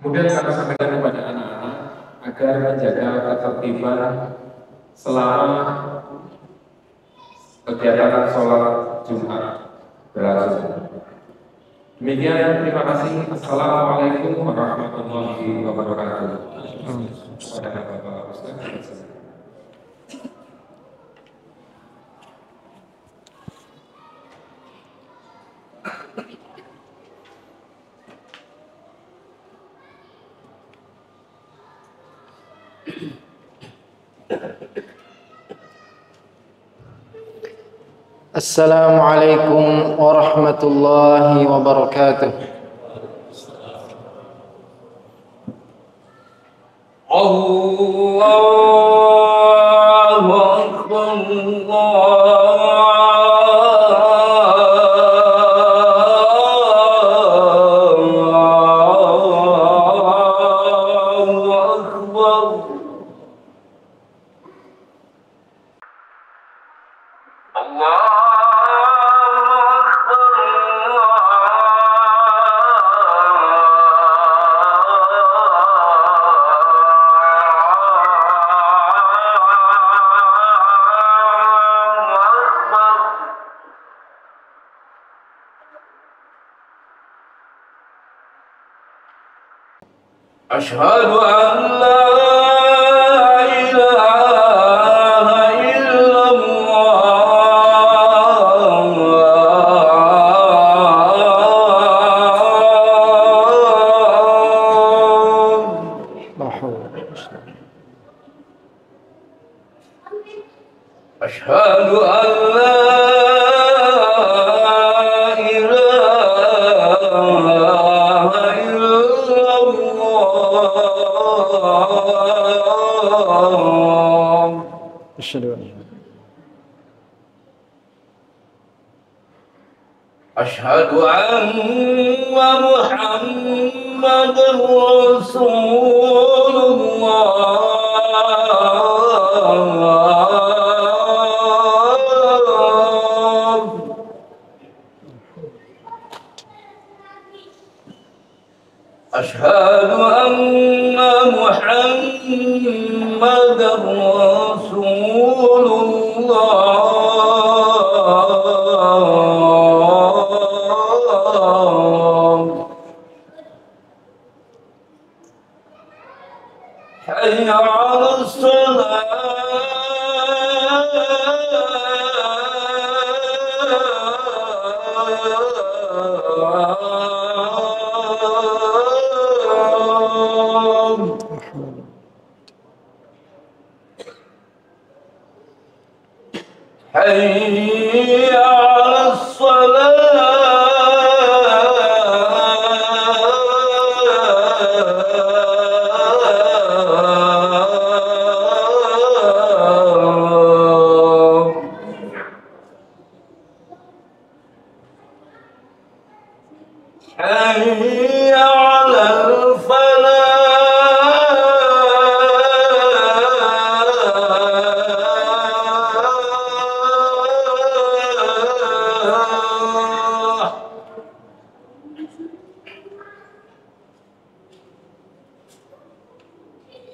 Kemudian kami sampaikan kepada anak-anak agar menjaga ketertiban selama kegiatan sholat Jumat berlangsung. Demikian, terima kasih. Assalamualaikum warahmatullahi wabarakatuh. Assalamualaikum warahmatullahi wabarakatuh. Allahu Akbar, Allahu Akbar. Asyhadu an la ilaha illallah. Asyhadu an la Asyhadu anna Muhammadan Rasulullah. Asyhadu anna Muhammadan Rasulullah. حي على حي على حي على الفلاح.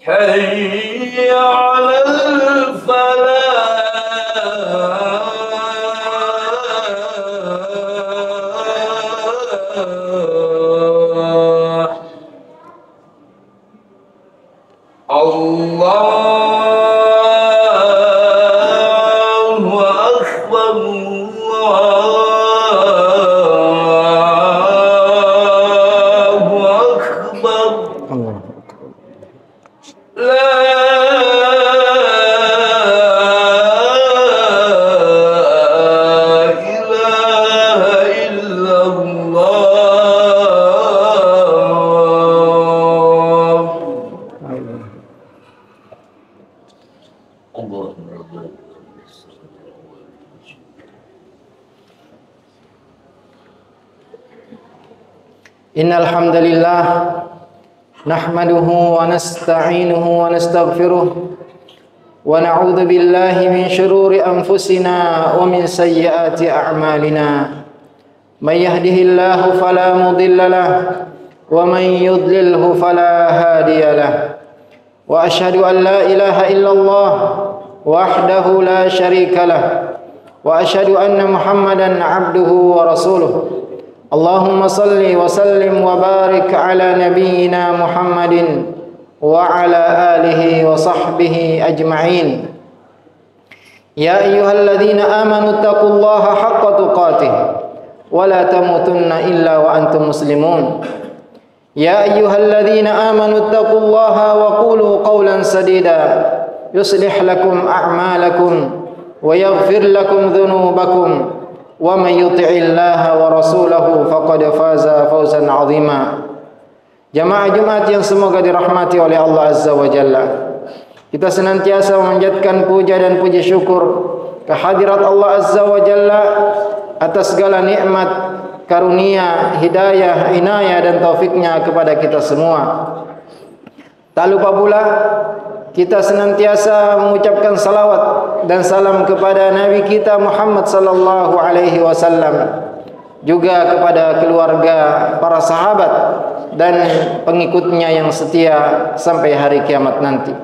حي على الفلاح. الله أكبر، الله أكبر، لا إله إلا الله. Innal hamdalillah nahmaduhu wa nasta'inuhu wa nastaghfiruh wa na'udzu billahi min shururi anfusina wa min sayyiati a'malina. May yahdihillahu fala mudilla lahu ومن يضلله فلا هادي له وأشهد أن لا إله إلا الله وحده لا شريك له وأشهد أن محمدا عبده ورسوله اللهم صل وسلم وبارك على نبينا محمد وعلى آله وصحبه أجمعين يا أيها الذين آمنوا اتقوا الله حق تقاته ولا تموتن إلا وأنتم مسلمون يا أيها الذين آمنوا اتقوا الله وقولوا قولا سديدا يصلح لكم أعمالكم ويغفر لكم ذنوبكم ومن يطع الله ورسوله فقد فاز فوزا عظيما. Jamaah Jumat yang semoga dirahmati oleh Allah Azza wa Jalla, kita senantiasa memanjatkan puja dan puji syukur kehadirat Allah Azza wa Jalla atas segala nikmat, karunia, hidayah, inayah dan taufiknya kepada kita semua. Tak lupa pula kita senantiasa mengucapkan salawat dan salam kepada Nabi kita Muhammad sallallahu alaihi wasallam, juga kepada keluarga, para sahabat dan pengikutnya yang setia sampai hari kiamat nanti.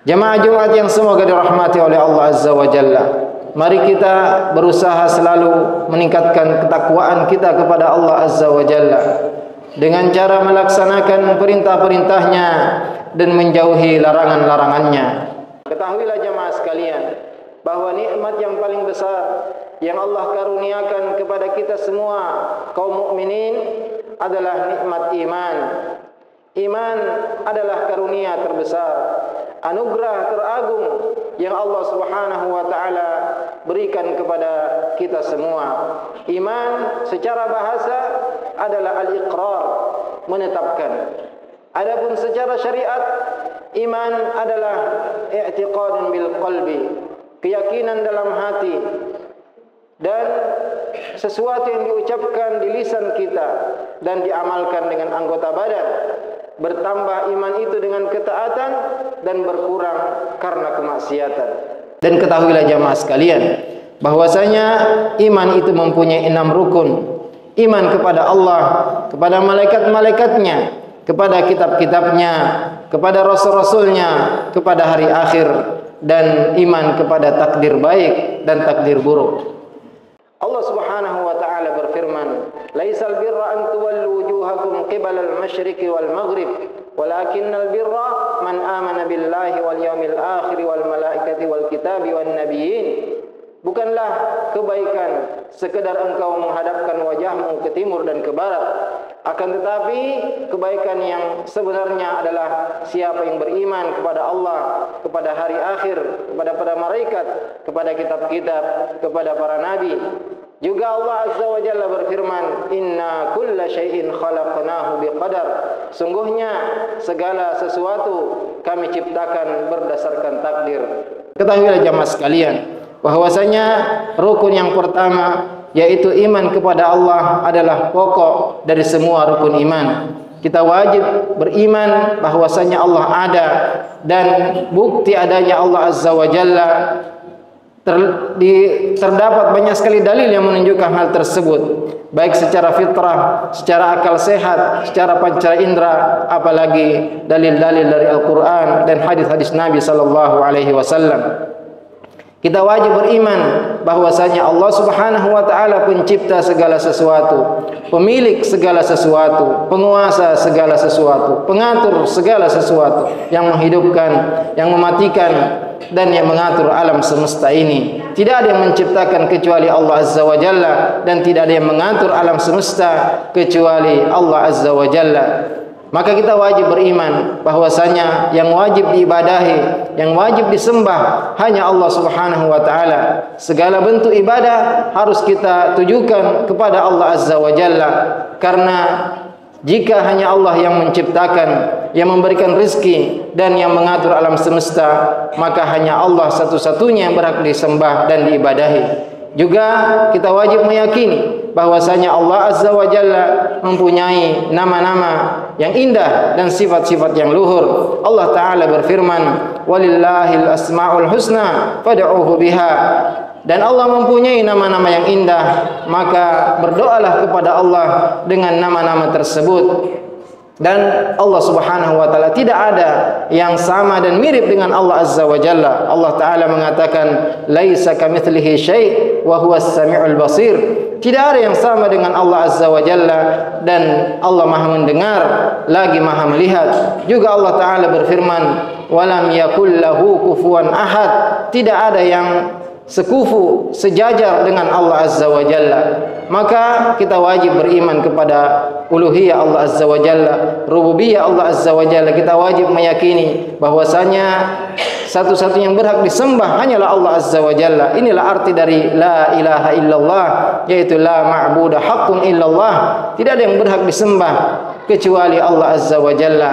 Jemaah Jumat yang semoga dirahmati oleh Allah Azza wa Jalla, mari kita berusaha selalu meningkatkan ketakwaan kita kepada Allah Azza wa Jalla dengan cara melaksanakan perintah-perintahnya dan menjauhi larangan-larangannya. Ketahuilah jemaah sekalian bahwa nikmat yang paling besar yang Allah karuniakan kepada kita semua kaum mukminin adalah nikmat iman. Iman adalah karunia terbesar, anugerah teragung yang Allah Subhanahu wa taala berikan kepada kita semua. Iman secara bahasa adalah al-iqrar, menetapkan. Adapun secara syariat, iman adalah i'tiqadun bil qalbi, keyakinan dalam hati dan sesuatu yang diucapkan di lisan kita dan diamalkan dengan anggota badan. Bertambah iman itu dengan ketaatan dan berkurang karena kemaksiatan. Dan ketahuilah jamaah sekalian bahwasanya iman itu mempunyai 6 rukun. Iman kepada Allah, kepada malaikat-malaikatnya, kepada kitab-kitabnya, kepada rasul-rasulnya, kepada hari akhir, dan iman kepada takdir baik dan takdir buruk. Allah Subhanahu wa taala berfirman, "Laisal birra an tuwallu wujuhakum qibala al-masyriqi wal maghrib, walakinnal birra man amana billahi wal yawmil akhir wal malaikati wal kitabi wan nabiyyin." Bukanlah kebaikan sekedar engkau menghadapkan wajahmu ke timur dan ke barat, akan tetapi kebaikan yang sebenarnya adalah siapa yang beriman kepada Allah, kepada hari akhir, kepada para malaikat, kepada kitab-kitab, kepada para nabi. Juga Allah Azza wa Jalla berfirman, "Inna kulla syai'in khalaqnahu biqadar." Sungguhnya segala sesuatu kami ciptakan berdasarkan takdir. Ketahuilah jamaah sekalian bahwasanya rukun yang pertama yaitu iman kepada Allah adalah pokok dari semua rukun iman. Kita wajib beriman bahwasanya Allah ada, dan bukti adanya Allah Azza wa Jalla terdapat banyak sekali dalil yang menunjukkan hal tersebut, baik secara fitrah, secara akal sehat, secara panca indera, apalagi dalil-dalil dari Al-Quran dan hadis-hadis Nabi sallallahu alaihi wasallam. Kita wajib beriman bahwasanya Allah Subhanahu wa taala pencipta segala sesuatu, pemilik segala sesuatu, penguasa segala sesuatu, pengatur segala sesuatu, yang menghidupkan, yang mematikan dan yang mengatur alam semesta ini. Tidak ada yang menciptakan kecuali Allah Azza wa Jalla, dan tidak ada yang mengatur alam semesta kecuali Allah Azza wa Jalla. Maka kita wajib beriman bahwasanya yang wajib diibadahi, yang wajib disembah hanya Allah Subhanahu wa taala. Segala bentuk ibadah harus kita tujukan kepada Allah Azza wa Jalla, karena jika hanya Allah yang menciptakan, yang memberikan rizki dan yang mengatur alam semesta, maka hanya Allah satu-satunya yang berhak disembah dan diibadahi. Juga kita wajib meyakini bahwasanya Allah Azza wa Jalla mempunyai nama-nama yang indah dan sifat-sifat yang luhur. Allah Ta'ala berfirman, "Walillahil asma'ul husna fad'uhu biha." Dan Allah mempunyai nama-nama yang indah, maka berdoalah kepada Allah dengan nama-nama tersebut. Dan Allah Subhanahu wa taala tidak ada yang sama dan mirip dengan Allah Azza wa Jalla. Allah Taala mengatakan laisa kamitslihi syai' wa huwas samiul basir. Tidak ada yang sama dengan Allah Azza wa Jalla, dan Allah Maha mendengar lagi Maha melihat. Juga Allah Taala berfirman walam yakul lahu kufuwan ahad. Tidak ada yang sekufu, sejajar dengan Allah Azza wa Jalla. Maka kita wajib beriman kepada uluhiyah Allah Azza wa Jalla, rububiyah Allah Azza wa Jalla. Kita wajib meyakini bahwasanya satu-satunya yang berhak disembah hanyalah Allah Azza wa Jalla. Inilah arti dari la ilaha illallah, yaitu la ma'budu haqqun illallah. Tidak ada yang berhak disembah kecuali Allah Azza wa Jalla.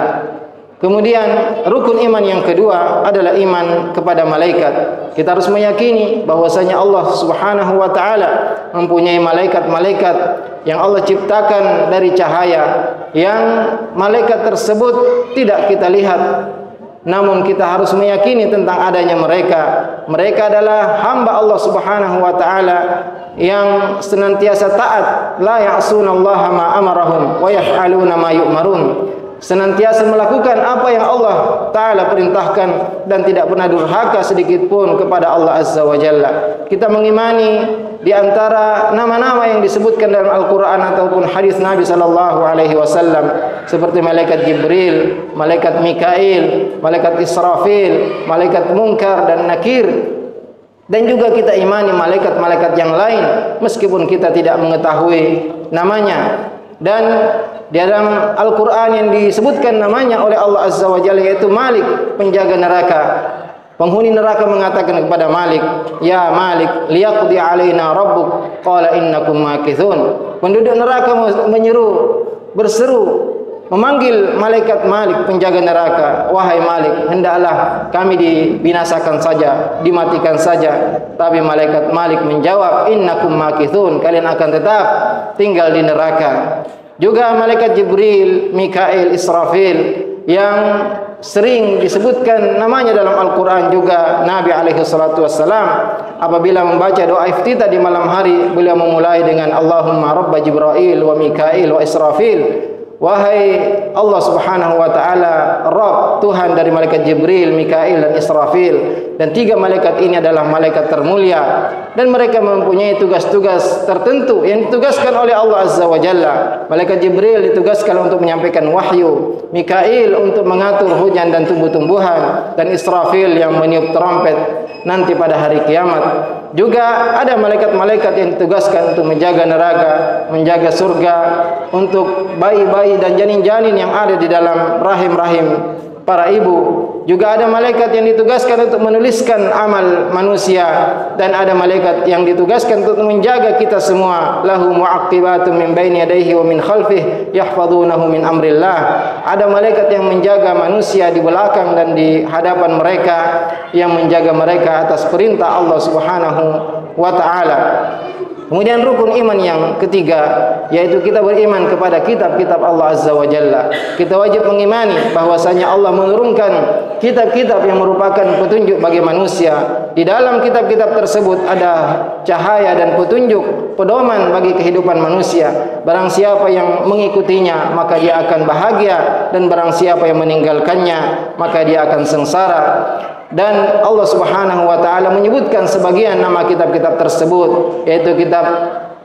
Kemudian rukun iman yang kedua adalah iman kepada malaikat. Kita harus meyakini bahwasanya Allah Subhanahu wa taala mempunyai malaikat-malaikat yang Allah ciptakan dari cahaya, yang malaikat tersebut tidak kita lihat, namun kita harus meyakini tentang adanya mereka. Mereka adalah hamba Allah Subhanahu wa taala yang senantiasa taat, la ya'sunallaha ma amarahum wa yaf'aluna ma yu'marun. Senantiasa melakukan apa yang Allah Ta'ala perintahkan dan tidak pernah durhaka sedikit pun kepada Allah Azza wa Jalla. Kita mengimani di antara nama-nama yang disebutkan dalam Al-Quran ataupun hadis Nabi Sallallahu Alaihi Wasallam, seperti malaikat Jibril, malaikat Mikail, malaikat Israfil, malaikat Munkar dan Nakir. Dan juga kita imani malaikat-malaikat yang lain meskipun kita tidak mengetahui namanya. Dan di dalam Al-Quran yang disebutkan namanya oleh Allah Azza wa Jalla, yaitu Malik, penjaga neraka. Penghuni neraka mengatakan kepada Malik, ya Malik, liyaqdi alaina rabbuk, qala innakum makithun. Penduduk neraka menyeru, berseru, memanggil malaikat Malik, penjaga neraka, wahai Malik, hendaklah kami dibinasakan saja, dimatikan saja. Tapi malaikat Malik menjawab, innakum makithun, kalian akan tetap tinggal di neraka. Juga malaikat Jibril, Mikail, Israfil yang sering disebutkan namanya dalam Al-Quran. Juga Nabi alaihi salatu wassalam apabila membaca doa iftitah di malam hari, beliau memulai dengan Allahumma rabba Jibril wa Mikail wa Israfil. Wahai Allah Subhanahu wa taala, Rabb, Tuhan dari malaikat Jibril, Mikail dan Israfil. Dan tiga malaikat ini adalah malaikat termulia, dan mereka mempunyai tugas-tugas tertentu yang ditugaskan oleh Allah Azza wa Jalla. Malaikat Jibril ditugaskan untuk menyampaikan wahyu, Mikail untuk mengatur hujan dan tumbuh-tumbuhan, dan Israfil yang meniup trompet nanti pada hari kiamat. Juga ada malaikat-malaikat yang ditugaskan untuk menjaga neraka, menjaga surga, untuk bayi-bayi dan janin-janin yang ada di dalam rahim-rahim para ibu. Juga ada malaikat yang ditugaskan untuk menuliskan amal manusia, dan ada malaikat yang ditugaskan untuk menjaga kita semua. Lahu mu'aqibatun min baini yadayhi wa min khalfihi yahfazunahu min amrillah. Ada malaikat yang menjaga manusia di belakang dan di hadapan mereka, yang menjaga mereka atas perintah Allah Subhanahu wa taala. Kemudian rukun iman yang ketiga, yaitu kita beriman kepada kitab-kitab Allah Azza wa Jalla. Kita wajib mengimani bahwasanya Allah menurunkan kitab-kitab yang merupakan petunjuk bagi manusia. Di dalam kitab-kitab tersebut ada cahaya dan petunjuk, pedoman bagi kehidupan manusia. Barang siapa yang mengikutinya, maka dia akan bahagia, dan barang siapa yang meninggalkannya, maka dia akan sengsara. Dan Allah Subhanahu wa taala menyebutkan sebagian nama kitab-kitab tersebut, yaitu kitab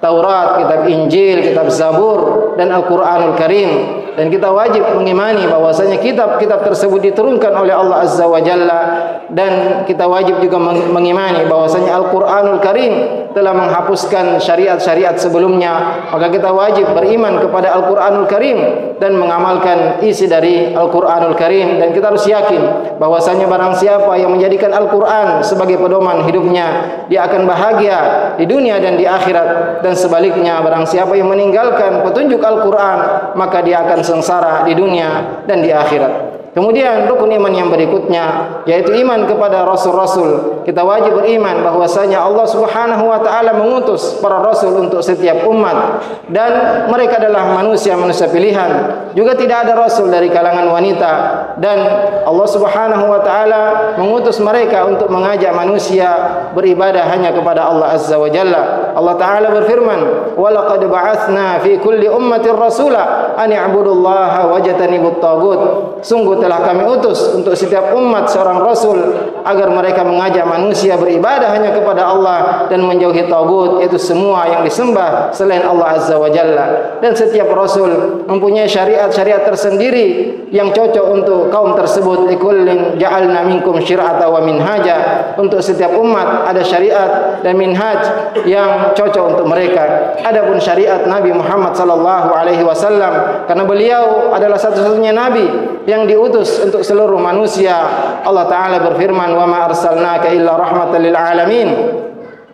Taurat, kitab Injil, kitab Zabur, dan Al-Qur'anul Karim. Dan kita wajib mengimani bahwasanya kitab-kitab tersebut diturunkan oleh Allah Azza wa Jalla, dan kita wajib juga mengimani bahwasanya Al-Qur'anul Karim telah menghapuskan syariat-syariat sebelumnya. Maka kita wajib beriman kepada Al-Qur'anul Karim dan mengamalkan isi dari Al-Qur'anul Karim. Dan kita harus yakin bahwasanya barang siapa yang menjadikan Al-Qur'an sebagai pedoman hidupnya, dia akan bahagia di dunia dan di akhirat. Dan sebaliknya, barang siapa yang meninggalkan petunjuk Al-Qur'an, maka dia akan sengsara di dunia dan di akhirat. Kemudian rukun iman yang berikutnya yaitu iman kepada rasul-rasul. Kita wajib beriman bahwasanya Allah Subhanahu wa taala mengutus para rasul untuk setiap umat dan mereka adalah manusia-manusia pilihan. Juga tidak ada rasul dari kalangan wanita dan Allah Subhanahu wa taala mengutus mereka untuk mengajak manusia beribadah hanya kepada Allah Azza wa Jalla. Allah taala berfirman, "Wa laqad ba'atsna fi kulli ummatin rasula an i'budullaha wajtanibut taghut." Sungguh telah kami utus untuk setiap umat seorang rasul agar mereka mengajak manusia beribadah hanya kepada Allah dan menjauhi tagut, yaitu semua yang disembah selain Allah Azza wa Jalla. Dan setiap rasul mempunyai syariat-syariat tersendiri yang cocok untuk kaum tersebut. Likullin ja'alna minkum syir'ata wa minhaja. Untuk setiap umat ada syariat dan minhaj yang cocok untuk mereka. Adapun syariat Nabi Muhammad sallallahu alaihi wasallam, karena beliau adalah satu-satunya nabi yang diutus untuk seluruh manusia. Allah taala berfirman, "Wa ma arsalnaka illa rahmatan lil alamin."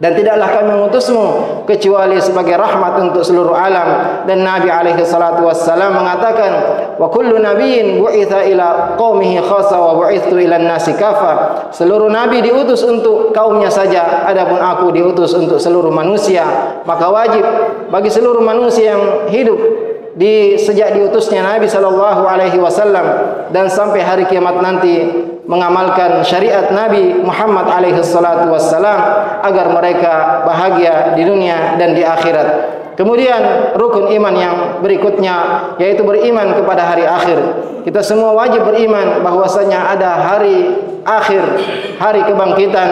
Dan tidaklah kami mengutusmu kecuali sebagai rahmat untuk seluruh alam. Dan Nabi alaihi salatu wassalam mengatakan, "Wa kullu nabiyyin bu'itha ila qaumihi khassa wa bu'ithtu ila an-nasi kafa." Seluruh nabi diutus untuk kaumnya saja, adapun aku diutus untuk seluruh manusia. Maka wajib bagi seluruh manusia yang hidup sejak diutusnya Nabi sallallahu alaihi wasallam dan sampai hari kiamat nanti mengamalkan syariat Nabi Muhammad alaihi salatu wassalam agar mereka bahagia di dunia dan di akhirat. Kemudian rukun iman yang berikutnya yaitu beriman kepada hari akhir. Kita semua wajib beriman bahwasanya ada hari akhir, hari kebangkitan.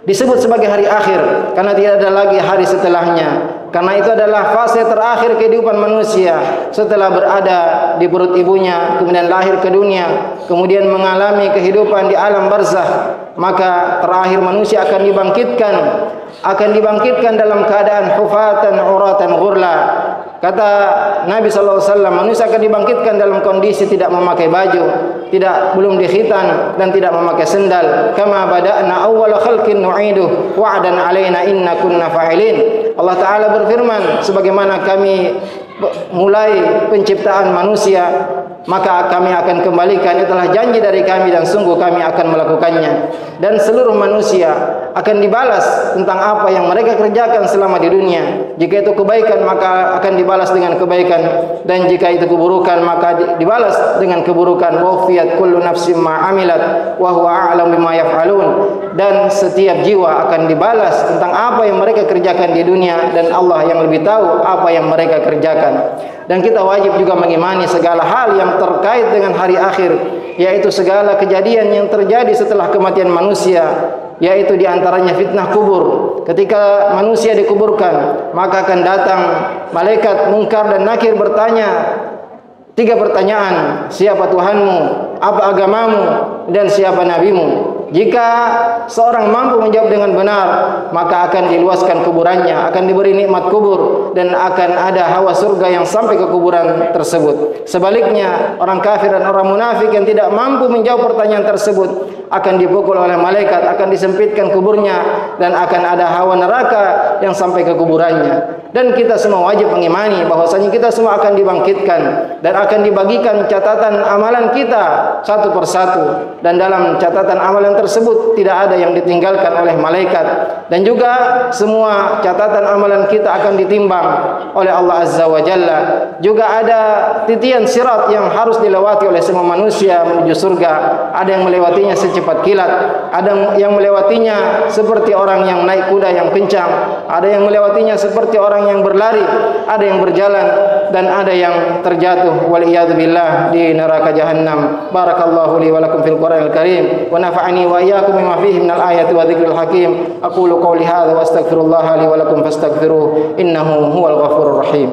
Disebut sebagai hari akhir karena tidak ada lagi hari setelahnya. Karena itu adalah fase terakhir kehidupan manusia setelah berada di perut ibunya, kemudian lahir ke dunia, kemudian mengalami kehidupan di alam barzakh. Maka terakhir manusia akan dibangkitkan dalam keadaan hufatan uratan ghurla. Kata Nabi SAW, manusia akan dibangkitkan dalam kondisi tidak memakai baju, belum dikhitan dan tidak memakai sendal. Kama bada'na awwala khalqin nu'iduh wa'dan 'alaina inna kunna fa'ilin. Allah Ta'ala berfirman, sebagaimana kami mulai penciptaan manusia, maka kami akan kembalikan. Itulah janji dari kami dan sungguh kami akan melakukannya. Dan seluruh manusia akan dibalas tentang apa yang mereka kerjakan selama di dunia. Jika itu kebaikan maka akan dibalas dengan kebaikan, dan jika itu keburukan maka dibalas dengan keburukan. Wafiyat kullu nafsim ma amilat wa huwa a'lam bima yaf'alun. Dan setiap jiwa akan dibalas tentang apa yang mereka kerjakan di dunia, dan Allah yang lebih tahu apa yang mereka kerjakan. Dan kita wajib juga mengimani segala hal yang terkait dengan hari akhir, yaitu segala kejadian yang terjadi setelah kematian manusia, yaitu diantaranya fitnah kubur. Ketika manusia dikuburkan, maka akan datang malaikat Munkar dan Nakir bertanya 3 pertanyaan: siapa Tuhanmu, apa agamamu, dan siapa nabimu? Jika seorang mampu menjawab dengan benar, maka akan diluaskan kuburannya, akan diberi nikmat kubur, dan akan ada hawa surga yang sampai ke kuburan tersebut. Sebaliknya, orang kafir dan orang munafik yang tidak mampu menjawab pertanyaan tersebut akan dipukul oleh malaikat, akan disempitkan kuburnya, dan akan ada hawa neraka yang sampai ke kuburannya. Dan kita semua wajib mengimani bahwasanya kita semua akan dibangkitkan dan akan dibagikan catatan amalan kita satu persatu, dan dalam catatan amalan tersebut tidak ada yang ditinggalkan oleh malaikat, dan juga semua catatan amalan kita akan ditimbang oleh Allah Azza wa Jalla. Juga ada titian sirat yang harus dilewati oleh semua manusia menuju surga. Ada yang melewatinya secepat kilat, ada yang melewatinya seperti orang yang naik kuda yang kencang, ada yang melewatinya seperti orang yang berlari, ada yang berjalan, dan ada yang terjatuh waliyadzubillah di neraka jahannam. Barakallahu li wa lakum fil Qur'anil Karim wa nafa'ani wa iyyakum bima fihi minal ayati wa dzikril hakim. Aqulu qawli hadza wa astaghfirullah li wa lakum fastaghfiruh innahu huwal ghafurur rahim.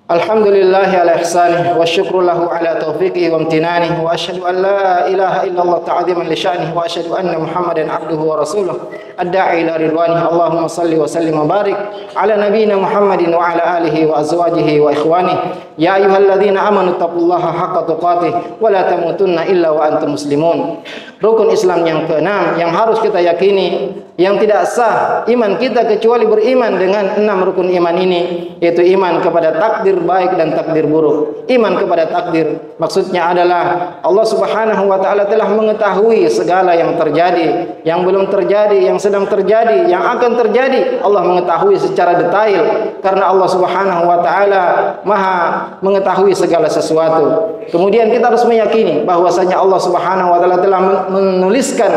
Alhamdulillahi ala ihsanih wa syukru lahu ala taufiqihi wa amtinanih wa asyhadu an la ilaha illallah ta'ziman li sya'nih wa asyhadu anna Muhammadan abduhu wa rasuluh ad-da'i ila ridwanih. Allahumma salli wa sallim wa barik ala nabiyyina Muhammadin wa ala alihi wa azwajihi wa ikhwanih. Ya ayyuhalladzina amanu taqullaha haqqa tuqatih wa la tamutunna illa wa antum muslimun. Rukun Islam yang keenam yang harus kita yakini, yang tidak sah iman kita kecuali beriman dengan 6 rukun iman ini, yaitu iman kepada takdir baik dan takdir buruk. Iman kepada takdir maksudnya adalah Allah Subhanahu wa taala telah mengetahui segala yang terjadi, yang belum terjadi, yang sedang terjadi, yang akan terjadi. Allah mengetahui secara detail karena Allah Subhanahu wa taala Maha mengetahui segala sesuatu. Kemudian kita harus meyakini bahwasanya Allah Subhanahu wa taala telah menuliskan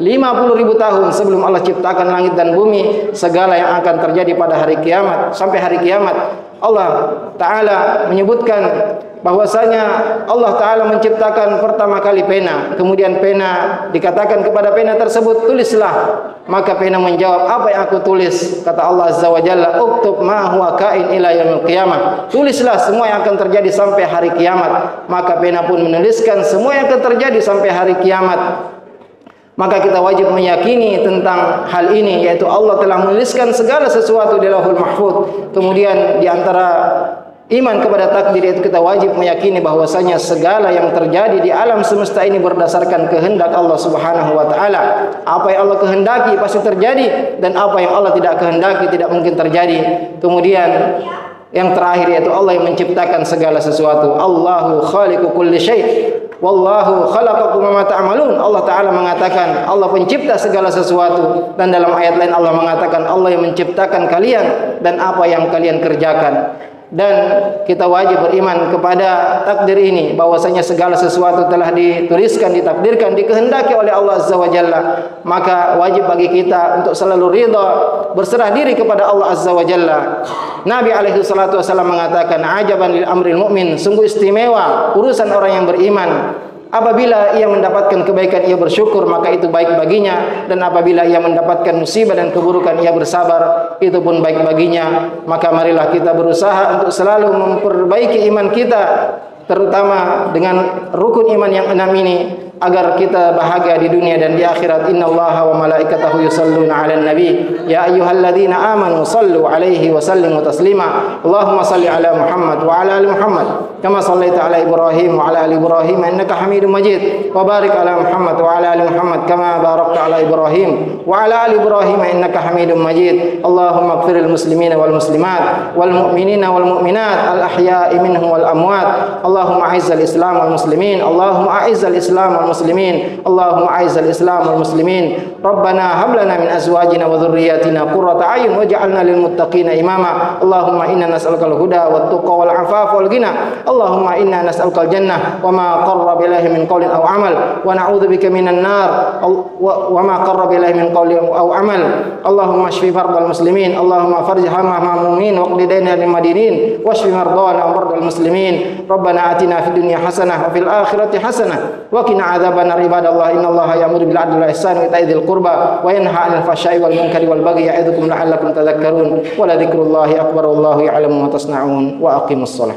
50.000 tahun sebelum Allah ciptakan langit dan bumi segala yang akan terjadi pada hari kiamat. Sampai hari kiamat Allah Ta'ala menyebutkan bahwasanya Allah Ta'ala menciptakan pertama kali pena. Kemudian pena dikatakan kepada pena tersebut, tulislah. Maka pena menjawab, apa yang aku tulis? Kata Allah Azza wa Jalla, uktub ma huwa kain ila yaumil qiyamah. Tulislah semua yang akan terjadi sampai hari kiamat. Maka pena pun menuliskan semua yang akan terjadi sampai hari kiamat. Maka kita wajib meyakini tentang hal ini, yaitu Allah telah menuliskan segala sesuatu di Lauhul Mahfuz. Kemudian di antara iman kepada takdir itu kita wajib meyakini bahwasanya segala yang terjadi di alam semesta ini berdasarkan kehendak Allah Subhanahu wa taala. Apa yang Allah kehendaki pasti terjadi, dan apa yang Allah tidak kehendaki tidak mungkin terjadi. Kemudian yang terakhir yaitu Allah yang menciptakan segala sesuatu. Allahu khaliqu kulli syai'. Wallahu khalaqakum wa ma ta'malun. Allah Ta'ala mengatakan Allah pencipta segala sesuatu, dan dalam ayat lain Allah mengatakan Allah yang menciptakan kalian dan apa yang kalian kerjakan. Dan kita wajib beriman kepada takdir ini, bahwasanya segala sesuatu telah dituliskan, ditakdirkan, dikehendaki oleh Allah Azza wa Jalla. Maka wajib bagi kita untuk selalu ridha, berserah diri kepada Allah Azza wa Jalla. Nabi alaihi salatu wasallam mengatakan, ajaban lil amril mu'min, sungguh istimewa urusan orang yang beriman. Apabila ia mendapatkan kebaikan, ia bersyukur, maka itu baik baginya. Dan apabila ia mendapatkan musibah dan keburukan, ia bersabar, itu pun baik baginya. Maka marilah kita berusaha untuk selalu memperbaiki iman kita, terutama dengan rukun iman yang 6 ini, agar kita bahagia di dunia dan di akhirat. Innallaha wa malaikatahu yusalluna 'alan nabi ya ayyuhalladzina amanu sallu 'alaihi wa sallimu taslima. Allahumma salli 'ala Muhammad wa 'ala ali Muhammad kama sallaita 'ala Ibrahim wa 'ala ali Ibrahim innaka Hamidum Majid. Wa barik 'ala Muhammad wa 'ala ali Muhammad kama barakta 'ala Ibrahim wa 'ala ali Ibrahim innaka Hamidum Majid. Allahumma ighfiril muslimina wal muslimat wal mu'minina wal mu'minat al ahya'i minhum wal amwat. Allahumma a'izzal Islam wal muslimin. Allahumma a'izzal Islam wal muslimin. Allahumma a'izzal Islam wal muslimin. Rabbana hab lana min azwajina wa dhurriyyatina qurrata a'yun waj'alna lil muttaqina imama. Allahumma inna nas'alukal huda wat tuqa wal 'afafa wal ghina. Allahumma inna nas'alukal jannah wa ma qarraba ilaihi min qawlin aw 'amal wa na'udzubika minan nar wa ma qarraba ilaihi min qawlin aw 'amal. Allahumma shfi fardal muslimin. Allahumma farij hamma mu'minin wa qdi daina lil madinin washfi mardana wa mardal muslimin. Rabbana atina fid dunya hasanah wa fil akhirati hasanah wa qina adzabannar. Ibadallah, innallaha ya'muru bil 'adli wal ihsani wa ita'i dzil qurba wa yanha 'anil fahsya'i wal munkari wal baghi ya'idzukum la'allakum tadhakkarun. Wa la dzikrullahi akbar wallahu ya'lamu ma tasna'un. Wa aqimus shalah.